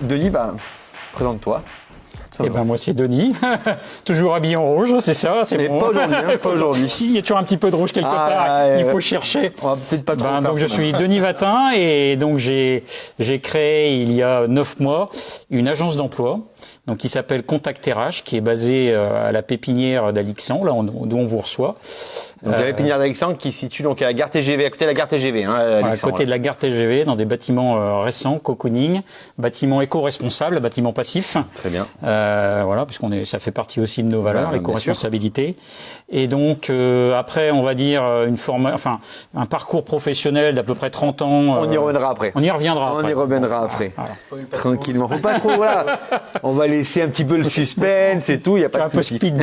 Denis, présente-toi. Eh ben moi c'est Denis, toujours habillé en rouge, c'est ça. Mais bon. Pas aujourd'hui, pas aujourd'hui. Si, il y a toujours un petit peu de rouge quelque part, il faut chercher. On va peut-être pas trop donc je suis Denis Vatin et donc j'ai créé il y a 9 mois une agence d'emploi donc qui s'appelle Contact RH, qui est basée à la pépinière d'Alixan, là d'où on vous reçoit. Donc la pépinière d'Alixan qui se situe donc à la gare TGV, à côté de la gare TGV. À côté de la gare TGV, dans des bâtiments récents, cocooning, bâtiments éco-responsables, bâtiments passifs. Très bien. Voilà, puisqu'on ça fait partie aussi de nos valeurs, l'éco-responsabilité. Et donc après, on va dire un parcours professionnel d'à peu près 30 ans. On y reviendra après. On y reviendra. On y reviendra après. Tranquillement. Faut pas trop. Voilà. On va laisser un petit peu le suspense et tout. Il y a pas de souci. Un peu speed.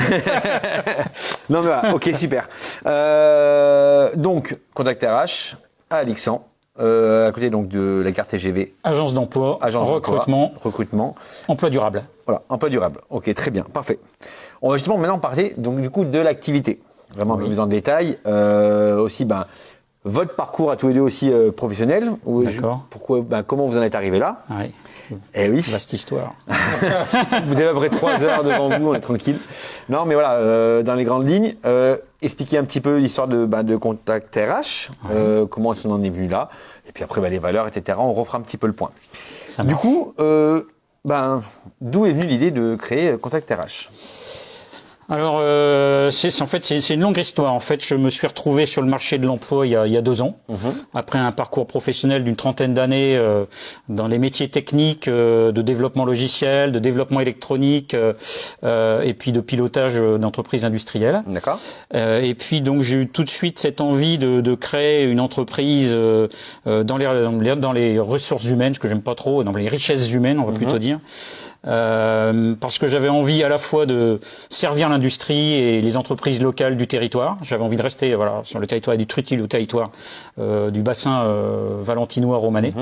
Non mais voilà. Ok, super. Donc Contact RH à Alixan. À côté donc de la gare TGV. Agence d'emploi, recrutement, emploi durable. Voilà, emploi durable. Ok, très bien, parfait. On va justement maintenant parler donc du coup de l'activité, vraiment un peu plus en détail. Aussi, votre parcours à tous les deux aussi professionnel. D'accord. Comment vous en êtes arrivé là? Oui. Eh oui. Vaste histoire. Vous avez à peu près 3 heures devant vous, on est tranquille. Non, mais voilà, dans les grandes lignes, expliquer un petit peu l'histoire de Contact RH, comment est-ce qu'on en est venu là, et puis après les valeurs, etc. On refera un petit peu le point. Du coup, d'où est venue l'idée de créer Contact RH? Alors, c'est une longue histoire. En fait, je me suis retrouvé sur le marché de l'emploi il y a 2 ans, après un parcours professionnel d'une 30aine d'années dans les métiers techniques de développement logiciel, de développement électronique et puis de pilotage d'entreprises industrielles. D'accord. Et puis donc j'ai eu tout de suite cette envie de créer une entreprise dans les ressources humaines, ce que j'aime pas trop, dans les richesses humaines, on va plutôt dire. Parce que j'avais envie à la fois de servir l'industrie et les entreprises locales du territoire. J'avais envie de rester sur le territoire du Trutil, au territoire du bassin valentinois romanais.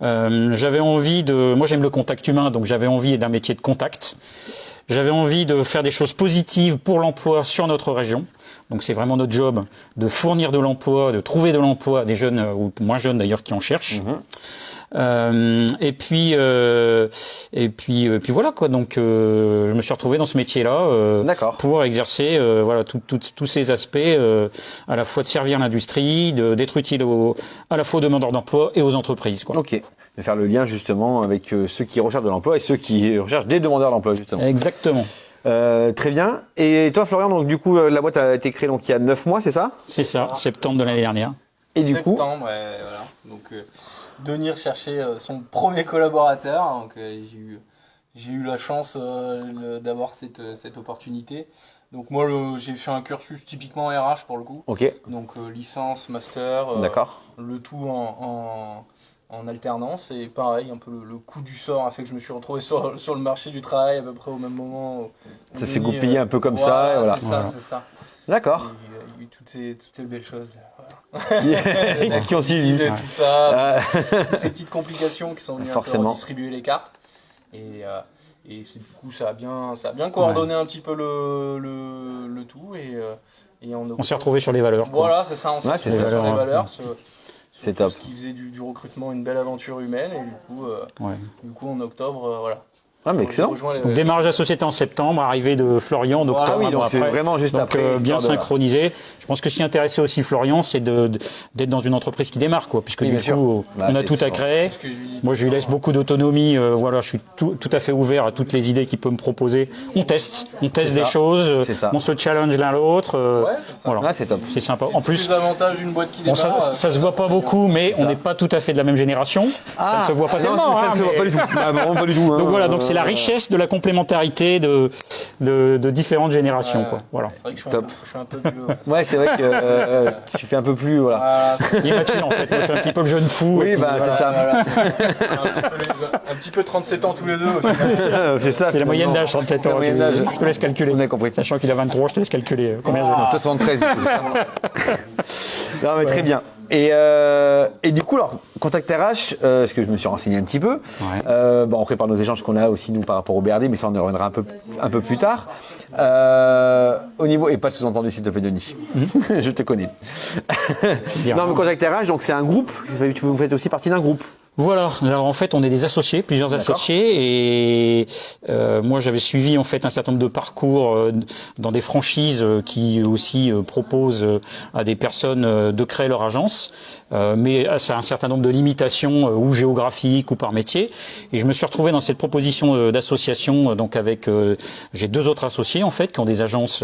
J'avais envie moi j'aime le contact humain, donc j'avais envie d'un métier de contact. J'avais envie de faire des choses positives pour l'emploi sur notre région. Donc c'est vraiment notre job de fournir de l'emploi, de trouver de l'emploi à des jeunes ou moins jeunes d'ailleurs qui en cherchent. Et puis voilà quoi. Donc je me suis retrouvé dans ce métier-là pour exercer tous ces aspects à la fois de servir l'industrie, d'être utile à la fois aux demandeurs d'emploi et aux entreprises, quoi. Ok. De faire le lien justement avec ceux qui recherchent de l'emploi et ceux qui recherchent des demandeurs d'emploi justement. Exactement. Très bien. Et toi Florian, donc du coup la boîte a été créée donc il y a 9 mois, c'est ça? C'est ça, septembre de l'année dernière. Et du coup voilà. Donc Denis recherchait son premier collaborateur. Donc j'ai eu la chance d'avoir cette opportunité. Donc moi j'ai fait un cursus typiquement RH pour le coup. Ok. Donc licence, master. D'accord. Le tout en alternance, et pareil, un peu le coup du sort a fait que je me suis retrouvé sur le marché du travail à peu près au même moment. Ça s'est goupillé un peu comme ça, et voilà. C'est ça. D'accord. Il y a eu toutes ces belles choses là. Voilà. Qui ont suivi. Tout ça, toutes ces petites complications qui sont venues un peu redistribuer les cartes. Et du coup ça a bien coordonné un petit peu le tout, et on s'est retrouvé sur les valeurs. Voilà, c'est ça, on s'est retrouvé sur les valeurs. C'est top. Ce qui faisait du recrutement une belle aventure humaine, et du coup en octobre, voilà. Ah mais excellent. Donc, démarrage de la société en septembre, arrivée de Florian en octobre. Ah oui, donc c'est vraiment juste donc, après. Bien synchronisé. Je pense que ce qui intéressait aussi Florian, c'est d'être dans une entreprise qui démarre, quoi, puisque du coup, on a tout à créer. Moi, je lui laisse beaucoup d'autonomie. Voilà, je suis tout à fait ouvert à toutes les idées qu'il peut me proposer. On teste des choses. On se challenge l'un l'autre. Voilà, c'est top. C'est sympa. En plus, l'avantage d'une boîte qui démarre. Ça se voit pas beaucoup, mais on n'est pas tout à fait de la même génération. Ça ne se voit pas tellement. Ça ne se voit pas du tout. Vraiment pas du tout. Donc voilà, donc c'est la richesse de la complémentarité de différentes générations, quoi. Voilà. C'est vrai que je suis un peu vieux. Ouais, c'est vrai que tu fais un peu plus, voilà. Il est mature, en fait. Moi, je suis un petit peu le jeune fou. Oui, c'est ça. Voilà. un petit peu 37 ans tous les deux. C'est ça. C'est la moyenne d'âge, 37 ans. Je te laisse calculer. On a compris. Sachant qu'il a 23, je te laisse calculer combien j'ai. 73. Non, mais très bien. Et du coup, alors, Contact RH, parce que je me suis renseigné un petit peu, on prépare nos échanges qu'on a aussi, nous, par rapport au BRD, mais ça, on y reviendra un peu plus tard. Au niveau, et pas de sous-entendu, s'il te plaît, Denis. Je te connais. Non, mais Contact RH, donc c'est un groupe, vous faites aussi partie d'un groupe. Voilà. Alors en fait, on est des associés, plusieurs D'accord. associés, et moi j'avais suivi en fait un certain nombre de parcours dans des franchises qui aussi proposent à des personnes de créer leur agence, mais ça a un certain nombre de limitations ou géographiques ou par métier. Et je me suis retrouvé dans cette proposition d'association, donc avec j'ai 2 autres associés en fait qui ont des agences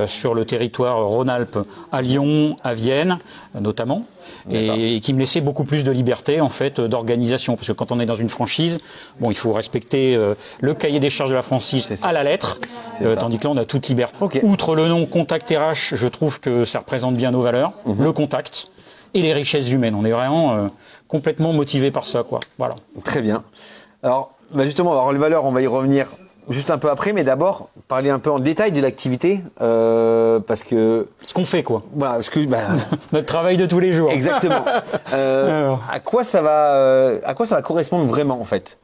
sur le territoire Rhône-Alpes, à Lyon, à Vienne notamment, et qui me laissaient beaucoup plus de liberté en fait d'organisation, parce que quand on est dans une franchise, bon, il faut respecter le cahier des charges de la franchise à la lettre, tandis que là on a toute liberté. Okay. Outre le nom Contact RH, je trouve que ça représente bien nos valeurs, le contact et les richesses humaines. On est vraiment complètement motivé par ça, quoi. Voilà. Très bien. Alors, justement, alors, les valeurs, on va y revenir juste un peu après, mais d'abord, parler un peu en détail de l'activité, parce que... Ce qu'on fait, quoi. Voilà, parce que... Notre travail de tous les jours. Exactement. À quoi ça va correspondre vraiment, en fait?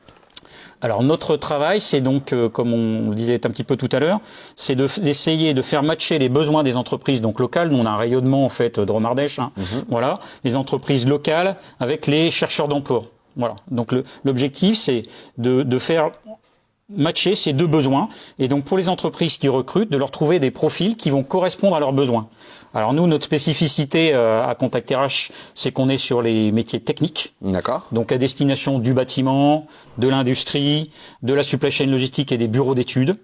Alors notre travail, c'est donc, comme on le disait un petit peu tout à l'heure, c'est d'essayer de faire matcher les besoins des entreprises donc locales. Nous, on a un rayonnement en fait de Dromardèche, voilà, les entreprises locales avec les chercheurs d'emploi. Voilà. Donc l'objectif, c'est de faire matcher ces 2 besoins, et donc pour les entreprises qui recrutent, de leur trouver des profils qui vont correspondre à leurs besoins. Alors nous, notre spécificité à Contact RH, c'est qu'on est sur les métiers techniques. D'accord. Donc à destination du bâtiment, de l'industrie, de la supply chain logistique et des bureaux d'études.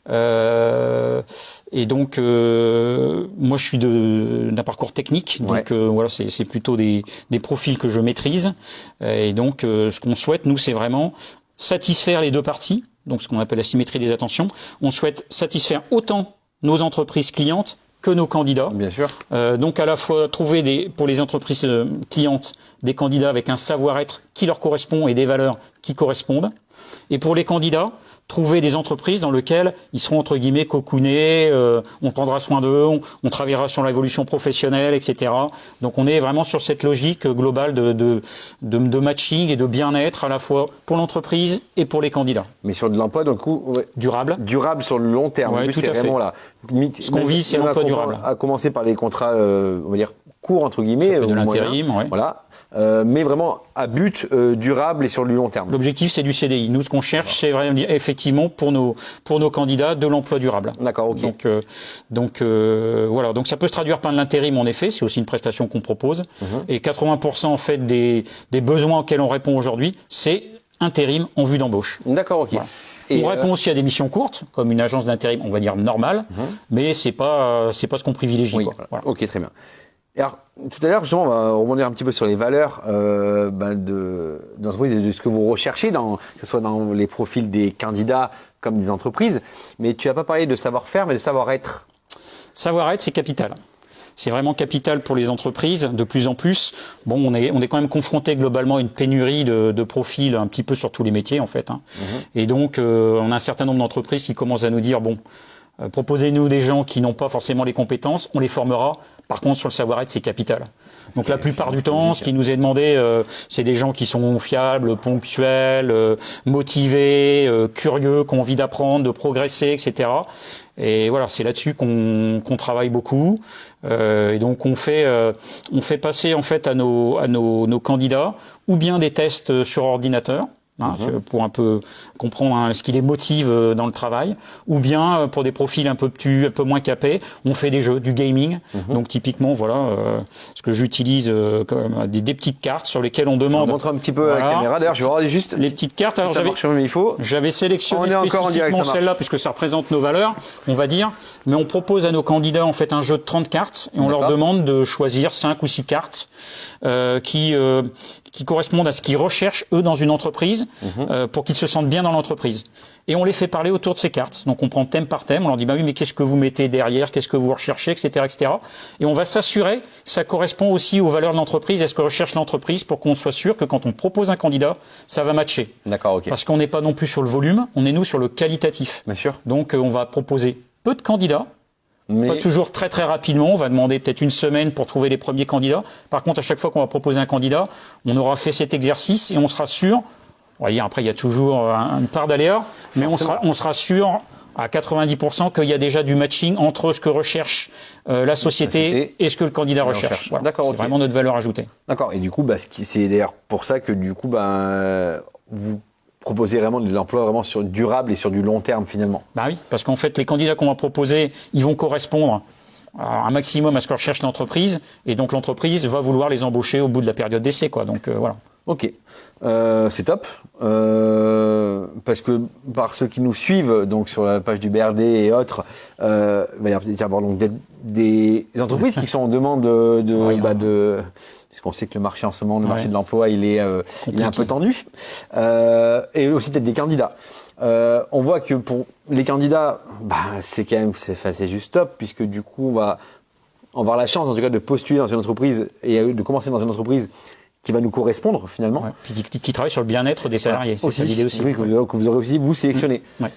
Et donc moi je suis d'un parcours technique, donc voilà, c'est plutôt des profils que je maîtrise. Et donc ce qu'on souhaite, nous, c'est vraiment satisfaire les 2 parties. Donc ce qu'on appelle la symétrie des attentions. On souhaite satisfaire autant nos entreprises clientes que nos candidats. Bien sûr. Donc à la fois trouver pour les entreprises clientes des candidats avec un savoir-être qui leur correspond et des valeurs qui correspondent. Et pour les candidats, trouver des entreprises dans lesquelles ils seront entre guillemets cocoonés, on prendra soin d'eux, on travaillera sur l'évolution professionnelle, etc. Donc on est vraiment sur cette logique globale de matching et de bien-être à la fois pour l'entreprise et pour les candidats. Mais sur de l'emploi, donc durable. Durable sur le long terme. Ouais, Le but, tout c'est à fait. vraiment là. Ce qu'on vise, c'est l'emploi durable. À commencer par les contrats, on va dire courts entre guillemets, de l'intérim, ouais. Voilà. Mais vraiment à but durable et sur le long terme. L'objectif, c'est du CDI. Nous, ce qu'on cherche, c'est vraiment effectivement pour nos candidats de l'emploi durable. D'accord, ok. Donc voilà. Donc ça peut se traduire par de l'intérim, en effet. C'est aussi une prestation qu'on propose. Et 80% en fait des besoins auxquels on répond aujourd'hui, c'est intérim en vue d'embauche. D'accord, ok. Voilà. Et on répond aussi à des missions courtes, comme une agence d'intérim, on va dire normale, mais c'est pas ce qu'on privilégie. Oui, quoi. Voilà. Ok, très bien. Et alors, tout à l'heure, justement, on va rebondir un petit peu sur les valeurs d'entreprise et de ce que vous recherchez, que ce soit dans les profils des candidats comme des entreprises. Mais tu n'as pas parlé de savoir-faire, mais de savoir-être. Savoir-être, c'est capital. C'est vraiment capital pour les entreprises, de plus en plus. Bon, on est quand même confronté globalement à une pénurie de profils un petit peu sur tous les métiers, en fait. Et donc, on a un certain nombre d'entreprises qui commencent à nous dire, bon, proposez-nous des gens qui n'ont pas forcément les compétences, on les formera. Par contre, sur le savoir-être, c'est capital. Donc la plupart du temps, ce qui nous est demandé, c'est des gens qui sont fiables, ponctuels, motivés, curieux, qui ont envie d'apprendre, de progresser, etc. Et voilà, c'est là-dessus qu'on travaille beaucoup. Et donc on fait passer en fait à nos candidats ou bien des tests sur ordinateur. Pour un peu comprendre ce qui les motive dans le travail, ou bien pour des profils un peu moins capés, on fait des jeux, du gaming. Donc typiquement, voilà, ce que j'utilise comme des petites cartes sur lesquelles on demande. On montre un petit peu à la caméra. D'ailleurs, je vais regarder juste les petites cartes. Alors j'avais sélectionné spécifiquement celle-là puisque ça représente nos valeurs, on va dire. Mais on propose à nos candidats en fait un jeu de 30 cartes et on leur demande de choisir 5 ou 6 cartes qui correspondent à ce qu'ils recherchent eux dans une entreprise pour qu'ils se sentent bien dans l'entreprise. Et on les fait parler autour de ces cartes. Donc on prend thème par thème, on leur dit bah oui mais qu'est-ce que vous mettez derrière, qu'est-ce que vous recherchez, etc., etc. Et on va s'assurer que ça correspond aussi aux valeurs de l'entreprise, à ce que recherche l'entreprise, pour qu'on soit sûr que quand on propose un candidat, ça va matcher. D'accord, ok. Parce qu'on n'est pas non plus sur le volume, on est nous sur le qualitatif. Bien sûr. Donc on va proposer peu de candidats. Mais... Pas toujours très très rapidement, on va demander peut-être une semaine pour trouver les premiers candidats. Par contre, à chaque fois qu'on va proposer un candidat, on aura fait cet exercice et on sera sûr On va dire, après, il y a toujours une part d'aléa, mais on sera sûr à 90% qu'il y a déjà du matching entre ce que recherche la société et ce que le candidat recherche. Voilà. D'accord, c'est vraiment notre valeur ajoutée. D'accord. Et du coup, c'est d'ailleurs pour ça que du coup, vous proposez vraiment de l'emploi vraiment sur durable et sur du long terme finalement. Bah oui, parce qu'en fait, les candidats qu'on va proposer, ils vont correspondre un maximum à ce que recherche l'entreprise, et donc l'entreprise va vouloir les embaucher au bout de la période d'essai, quoi. Donc voilà. Ok, c'est top, parce que par ceux qui nous suivent, donc sur la page du BRD et autres, il va y avoir donc des entreprises qui sont en demande parce qu'on sait que le marché en ce moment, le marché de l'emploi, il est un peu tendu, et aussi peut-être des candidats. On voit que pour les candidats, c'est quand même c'est juste top, puisque du coup on va avoir la chance en tout cas de postuler dans une entreprise et de commencer dans une entreprise qui va nous correspondre finalement. Ouais, puis qui travaille sur le bien-être des salariés, c'est ça l'idée aussi. Oui, que vous aurez aussi vous sélectionné. Ouais.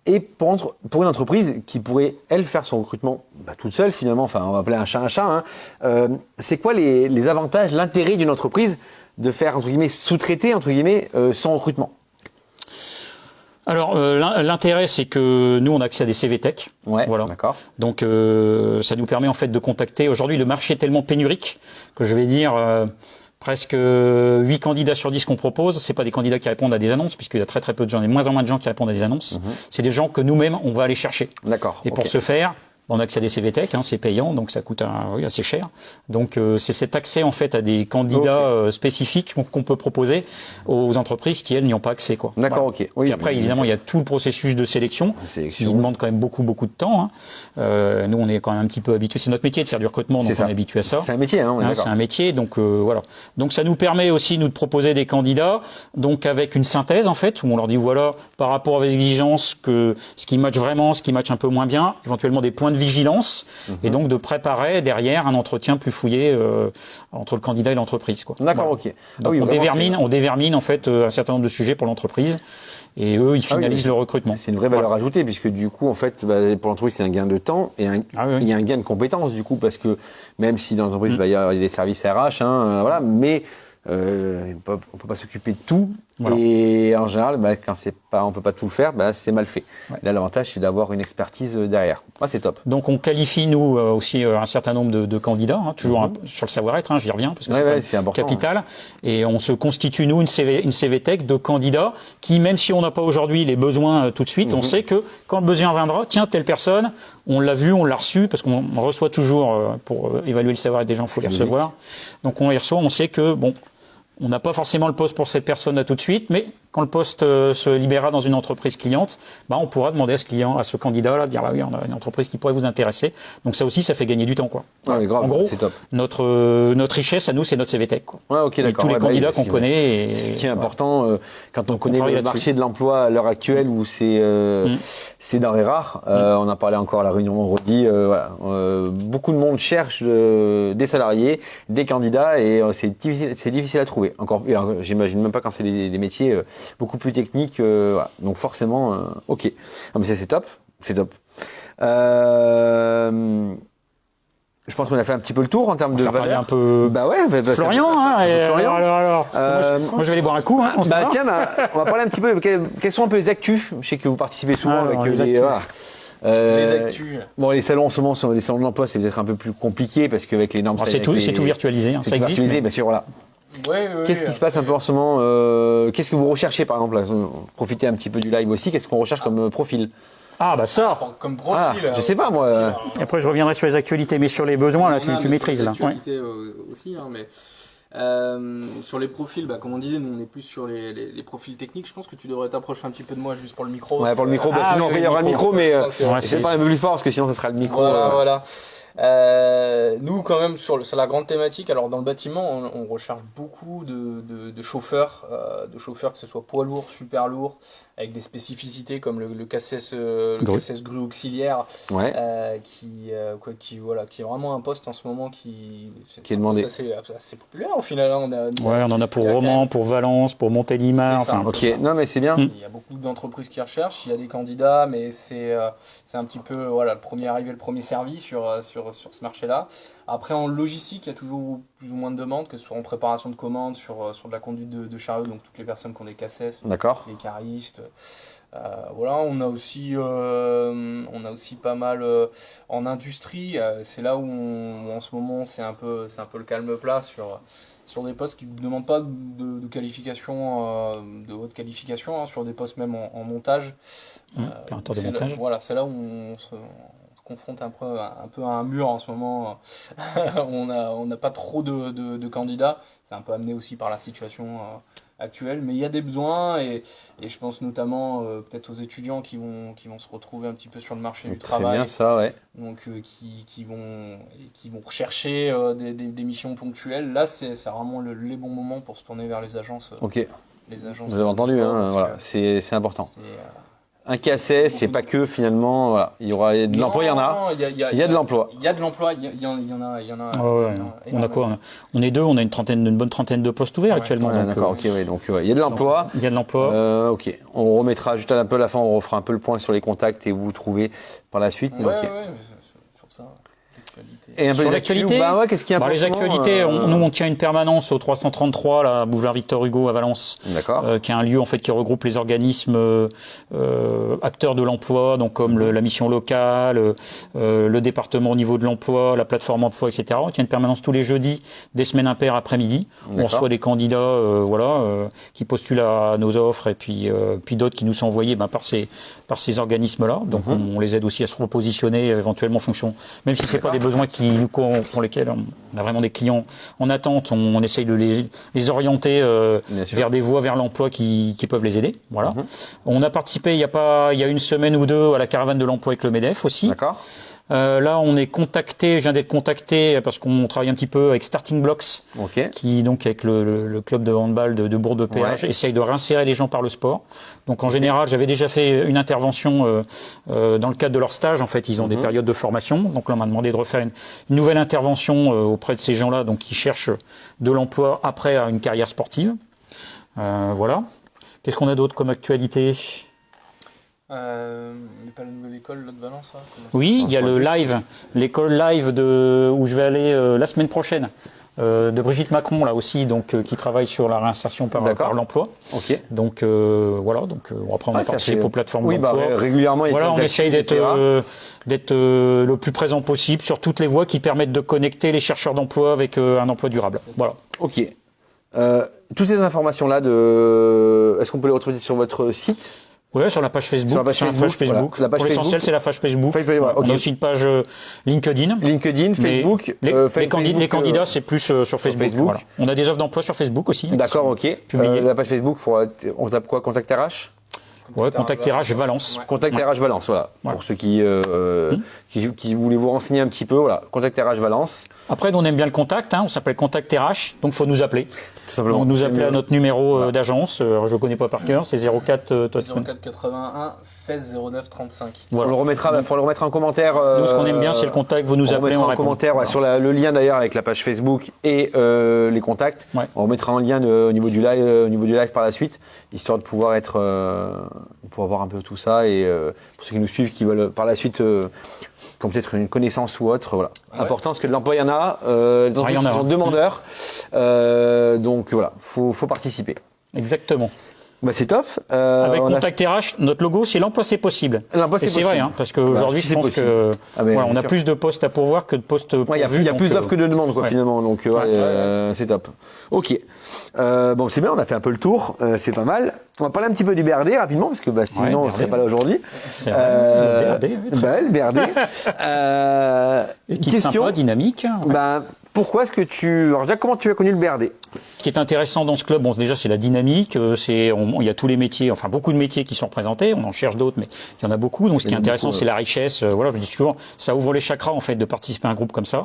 Et pour une entreprise qui pourrait, elle, faire son recrutement toute seule finalement, enfin on va appeler un chat, c'est quoi les avantages, l'intérêt d'une entreprise de faire entre guillemets sous-traiter entre guillemets son recrutement? Alors l'intérêt, c'est que nous on a accès à des CV Tech. Ouais, voilà. D'accord. Donc ça nous permet en fait de contacter. Aujourd'hui, le marché est tellement pénurique que je vais dire presque 8 candidats sur 10 qu'on propose, c'est pas des candidats qui répondent à des annonces, puisqu'il y a très peu de gens, et moins en moins de gens qui répondent à des annonces. C'est des gens que nous-mêmes on va aller chercher. D'accord. Et pour ce faire, on a accès à des CV Tech, c'est payant, donc ça coûte assez cher. Donc c'est cet accès en fait à des candidats spécifiques qu'on peut proposer aux entreprises qui elles n'y ont pas accès, quoi. D'accord, voilà. ok. Oui, puis après évidemment il y a tout le processus de sélection qui demande quand même beaucoup de temps. Nous on est quand même un petit peu habitués, c'est notre métier de faire du recrutement, donc on est habitué à ça. C'est un métier, c'est un métier, donc voilà. Donc ça nous permet aussi nous de proposer des candidats, donc avec une synthèse en fait où on leur dit voilà par rapport à vos exigences que ce qui match vraiment, ce qui match un peu moins bien, éventuellement des points de vigilance, et donc de préparer derrière un entretien plus fouillé entre le candidat et l'entreprise, quoi. D'accord, voilà. ok. Donc on dévermine en fait un certain nombre de sujets pour l'entreprise, et eux ils finalisent le recrutement. C'est une vraie valeur ajoutée, puisque du coup en fait pour l'entreprise c'est un gain de temps et il y a un gain de compétences du coup, parce que même si dans l'entreprise il y a des services RH, voilà, mais on peut pas s'occuper de tout. Voilà. Et en général, on peut pas tout le faire, c'est mal fait. Ouais. Là, l'avantage, c'est d'avoir une expertise derrière. C'est top. Donc, on qualifie, nous, aussi un certain nombre de candidats, toujours sur le savoir-être, j'y reviens, parce que c'est important, capital. Ouais. Et on se constitue, nous, une CV Tech de candidats qui, même si on n'a pas aujourd'hui les besoins tout de suite, on sait que quand le besoin viendra, tiens, telle personne, on l'a vu, on l'a reçu, parce qu'on reçoit toujours, pour évaluer le savoir-être des gens, il faut les recevoir. Donc, on les reçoit, on sait que, on n'a pas forcément le poste pour cette personne là tout de suite, mais quand le poste se libérera dans une entreprise cliente, on pourra demander à ce client, à ce candidat-là, de dire oui, on a une entreprise qui pourrait vous intéresser. Donc ça aussi, ça fait gagner du temps, quoi. Ouais, grave, en gros, c'est top. Notre richesse à nous, c'est notre CV Tech, quoi. Ouais, ok, d'accord. Tous les candidats qu'on connaît. Ce qui est important quand on connaît le marché de l'emploi à l'heure actuelle où c'est denrées rares. On a parlé encore à la réunion vendredi. Beaucoup de monde cherche des salariés, des candidats, et c'est difficile à trouver. J'imagine même pas quand c'est des métiers beaucoup plus techniques. Donc forcément, ok. Non, mais c'est top. C'est top. Je pense qu'on a fait un petit peu le tour en termes de valeur. Un peu. Florian, Florian. Alors. Moi, je vais aller boire un coup. Tiens, on va parler un petit peu. Quelles sont un peu les actus? Je sais que vous participez souvent avec les actus. Les salons en ce moment sont les salons de l'emploi, c'est peut-être un peu plus compliqué parce qu'avec les normes. C'est tout virtualisé. Ça existe. Bien sûr, voilà. Qu'est-ce qui se passe un peu en ce moment? Qu'est-ce que vous recherchez par exemple? Profitez un petit peu du live aussi. Qu'est-ce qu'on recherche comme profil? Ça. Comme profil. Je sais pas moi. Après, je reviendrai sur les actualités, mais sur les besoins là, tu maîtrises là. Aussi, mais sur les profils, comme on disait, nous on est plus sur les profils techniques. Je pense que tu devrais t'approcher un petit peu de moi juste pour le micro. Ouais, pour le micro. Sinon après il y aura le micro, mais je vais parler un peu plus fort parce que sinon ça sera le micro. Voilà. Nous, quand même, sur la grande thématique, alors dans le bâtiment, on recherche beaucoup de chauffeurs, que ce soit poids lourd, super lourd, avec des spécificités comme le KCS grue auxiliaire, qui est vraiment un poste en ce moment qui est demandé. C'est populaire au final. On en a pour Romans, pour Valence, pour Montélimar. Non mais c'est bien. Il y a beaucoup d'entreprises qui recherchent, il y a des candidats, mais c'est un petit peu le premier arrivé, le premier servi sur sur ce marché-là. Après, en logistique, il y a toujours plus ou moins de demandes, que ce soit en préparation de commandes, sur de la conduite de chariot, donc toutes les personnes qui ont des cassettes, D'accord. les caristes. Voilà, on a aussi pas mal en industrie. C'est là où en ce moment c'est un peu le calme plat sur des postes qui ne demandent pas de qualification, de haute qualification, hein, sur des postes même en montage. Opérateur de montage. Voilà, c'est là où on se confronte un peu à un mur en ce moment. On n'a pas trop de candidats. C'est un peu amené aussi par la situation actuelle, mais il y a des besoins et je pense notamment peut-être aux étudiants qui vont se retrouver un petit peu sur le marché du travail. Très bien ça, ouais. Donc qui vont rechercher des missions ponctuelles. Là, c'est vraiment les bons moments pour se tourner vers les agences. Ok. Les agences. Vous avez entendu, hein, voilà, c'est important. Un cassé, c'est pas que finalement, voilà, il y aura de l'emploi, il y en a. Il y a de l'emploi. Il y a de l'emploi, il y en a. On a quoi? On est deux, on a une bonne trentaine de postes ouverts actuellement. Ouais, d'accord, ok, oui, donc il y a de l'emploi. Il y a de l'emploi. Ok, on remettra juste à peu la fin, on refera un peu le point sur les contacts et vous trouvez par la suite. Ouais, okay. Sur ça. Et un peu sur l'actualité, qu'est-ce qu'il y a les actualités, nous on tient une permanence au 333, là, boulevard Victor Hugo à Valence, qui est un lieu en fait qui regroupe les organismes acteurs de l'emploi, donc comme la mission locale, le département au niveau de l'emploi, la plateforme emploi, etc. On tient une permanence tous les jeudis, des semaines impaires après-midi. On reçoit des candidats, qui postulent à nos offres et puis d'autres qui nous sont envoyés par ces organismes-là. Donc on les aide aussi à se repositionner éventuellement en fonction, même si c'est pas des besoins pour lesquels on a vraiment des clients en attente, on essaye de les orienter vers des voies vers l'emploi qui peuvent les aider. Voilà. On a participé il y a une semaine ou deux à la caravane de l'emploi avec le MEDEF aussi. D'accord. Là, je viens d'être contacté parce qu'on travaille un petit peu avec Starting Blocks, qui donc avec le club de handball de Bourg-de-Péage essaye de réinsérer les gens par le sport. Donc en général, j'avais déjà fait une intervention dans le cadre de leur stage. En fait, ils ont des périodes de formation. Donc là, on m'a demandé de refaire une nouvelle intervention auprès de ces gens-là, donc qui cherchent de l'emploi après une carrière sportive. Voilà. Qu'est-ce qu'on a d'autre comme actualité ? Il n'y a pas la nouvelle école là, de Valence, là, Oui, il y a le live, l'école live où je vais aller la semaine prochaine, de Brigitte Macron là aussi, donc qui travaille sur la réinsertion par l'emploi. Donc voilà, donc après on a participé aux plateformes d'emploi. Régulièrement, on essaye d'être le plus présent possible sur toutes les voies qui permettent de connecter les chercheurs d'emploi avec un emploi durable. Voilà. Ok. Toutes ces informations là, est-ce qu'on peut les retrouver sur votre site? Oui, sur la page Facebook. Sur la page Facebook. Voilà. Pour l'essentiel, c'est la page Facebook. On a aussi une page LinkedIn. Facebook. Les candidats, c'est plus sur Facebook. Voilà. On a des offres d'emploi sur Facebook aussi. D'accord, ok. La page Facebook, on tape quoi? Contact RH? Ouais, Contact RH Valence. Contact RH Valence, voilà. Pour ceux qui voulaient vous renseigner un petit peu, voilà. Contact RH Valence. Après, nous, on aime bien le contact, on s'appelle Contact RH, donc il faut nous appeler. Tout simplement. Donc, nous appeler à notre numéro d'agence, je ne le connais pas par cœur, c'est 04 81 16 09 35. Voilà. Il faut le remettre en commentaire. Nous, ce qu'on aime bien, c'est le contact, vous nous appelez, on répond. En commentaire, sur le lien d'ailleurs avec la page Facebook et les contacts. On remettra un lien au niveau du live par la suite, histoire de pouvoir voir un peu tout ça et pour ceux qui nous suivent, qui veulent par la suite qui ont peut-être une connaissance ou autre, voilà. Important parce que de l'emploi il y en a, les entreprises sont demandeurs, donc voilà, faut participer. Exactement. Bah c'est top. Avec Contact RH, notre logo, c'est l'emploi c'est possible. Et c'est vrai, parce qu'aujourd'hui, je pense que on a plus de postes à pourvoir que de postes pourvus. Il y a plus d'offres que de demandes, finalement. Donc c'est top. Ok. Bon, c'est bien, on a fait un peu le tour. C'est pas mal. On va parler un petit peu du BRD rapidement, parce que sinon on ne serait pas là aujourd'hui. C'est vrai, le BRD. Question sympa, dynamique. Pourquoi est-ce que alors déjà, comment tu as connu le BRD? Ce qui est intéressant dans ce club, déjà c'est la dynamique, il y a tous les métiers, enfin beaucoup de métiers qui sont représentés, on en cherche d'autres, mais il y en a beaucoup. Donc ce qui est intéressant, c'est la richesse. Je dis toujours, ça ouvre les chakras en fait de participer à un groupe comme ça.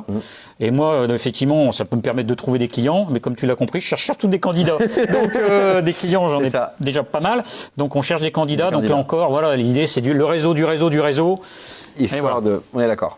Et moi, effectivement, ça peut me permettre de trouver des clients, mais comme tu l'as compris, je cherche surtout des candidats. Donc des clients, j'en ai déjà pas mal. Donc on cherche des candidats. Donc là encore, l'idée c'est le réseau du réseau du réseau. Histoire de, on est d'accord.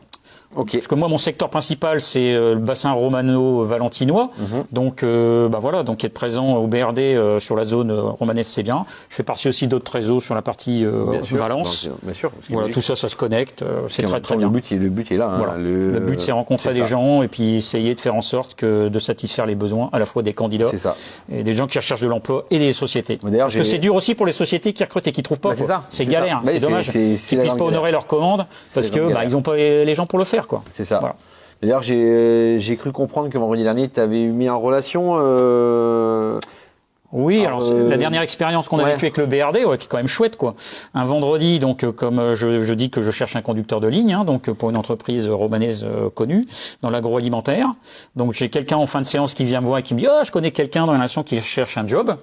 Ok. Parce que moi, mon secteur principal, c'est le bassin romano-valentinois. Donc, voilà, donc être présent au BRD sur la zone romanesque, c'est bien. Je fais partie aussi d'autres réseaux sur la partie Bien sûr. Valence. Donc, bien sûr. Parce que Voilà, logique. tout ça, ça se connecte. C'est Et en très même très temps, bien. Le but est là. Hein. Voilà. Le but, c'est rencontrer c'est des ça. gens et puis essayer de faire en sorte de satisfaire les besoins à la fois des candidats C'est ça. et des gens qui recherchent de l'emploi et des sociétés. D'ailleurs, Parce que c'est dur aussi pour les sociétés qui recrutent et qui trouvent pas. Bah, c'est quoi. ça, C'est c'est galère, ça. Bah, c'est dommage. c'est Qu'ils la puissent grande pas honorer galère. leurs commandes parce la grande que galère. ils ont pas les gens pour le faire, quoi. C'est ça. Voilà. D'ailleurs, j'ai cru comprendre que vendredi dernier, tu avais mis en relation. Oui, Alors, alors c'est la dernière expérience qu'on a ouais. vécue avec le BRD, qui est quand même chouette, quoi. Un vendredi, donc comme je dis que je cherche un conducteur de ligne, donc pour une entreprise romanaise connue dans l'agroalimentaire. Donc j'ai quelqu'un en fin de séance qui vient me voir et qui me dit je connais quelqu'un dans la nation qui cherche un job.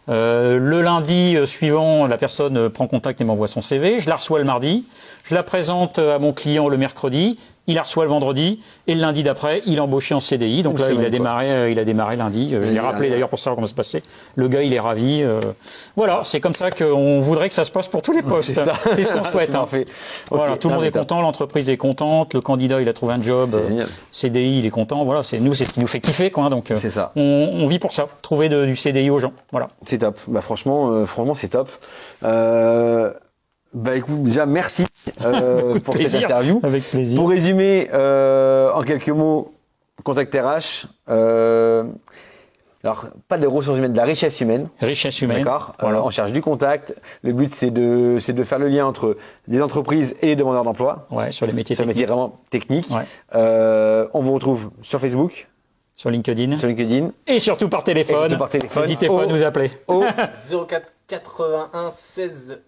Le lundi suivant, la personne prend contact et m'envoie son CV. Je la reçois le mardi, je la présente à mon client le mercredi. Il la reçoit le vendredi et le lundi d'après, il est embauché en CDI. Donc là, il a démarré lundi. Je l'ai rappelé d'ailleurs pour savoir comment ça se passait. Le gars, il est ravi. Voilà, c'est comme ça qu'on voudrait que ça se passe pour tous les postes. C'est ce qu'on souhaite. C'est parfait. Voilà, Ok. tout le monde Non, est content, l'entreprise est contente, le candidat, il a trouvé un job. C'est génial. CDI, il est content. Voilà, c'est ce qui nous fait kiffer, quoi. Donc C'est ça. on vit pour ça, trouver du CDI aux gens. Voilà. C'est top. Bah franchement, c'est top. Bah écoute, déjà merci pour cette plaisir. interview. Avec plaisir. Pour résumer, en quelques mots, Contact RH. Alors, pas de ressources humaines, de la richesse humaine. Richesse humaine. D'accord. Voilà. On cherche du contact. Le but, c'est de faire le lien entre des entreprises et les demandeurs d'emploi. Ouais, sur les métiers C'est un métier techniques. vraiment technique. Ouais. On vous retrouve sur Facebook, Sur LinkedIn. sur LinkedIn. Et surtout par téléphone. Et surtout par téléphone. N'hésitez pas à nous appeler. Oh, 04 81 16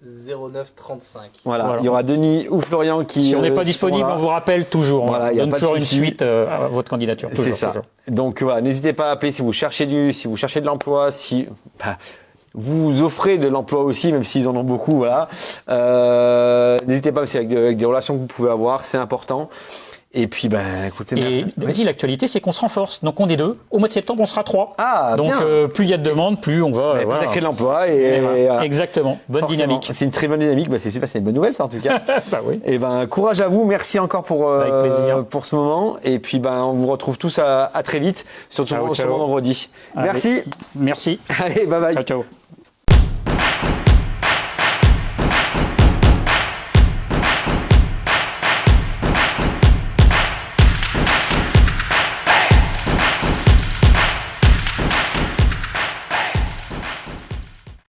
09 35. voilà. Il y aura Denis ou Florian qui. Si on n'est pas seront disponible, là. on vous rappelle toujours. Voilà, on il y a donne pas de toujours une souci. suite à votre candidature. C'est Toujours, ça. toujours. Donc voilà, n'hésitez pas à appeler si vous cherchez de l'emploi, vous offrez de l'emploi aussi, même s'ils en ont beaucoup, voilà. N'hésitez pas aussi avec des relations que vous pouvez avoir, c'est important. Et puis, écoutez, Et oui. dis, l'actualité, c'est qu'on se renforce. Donc on est 2. Au mois de septembre, on sera 3. Ah, Donc bien. plus il y a de demandes, plus on va. Plus voilà. ça crée de l'emploi Et voilà. voilà. Exactement. Bonne Forcément. dynamique. C'est une très bonne dynamique, c'est super, c'est une bonne nouvelle ça en tout cas. Bah oui. Et courage à vous, merci encore Avec plaisir. pour ce moment. Et puis on vous retrouve tous à très vite, surtout Ciao, sur ciao. vendredi. Allez. Merci. Merci. Allez, bye bye. Ciao, ciao.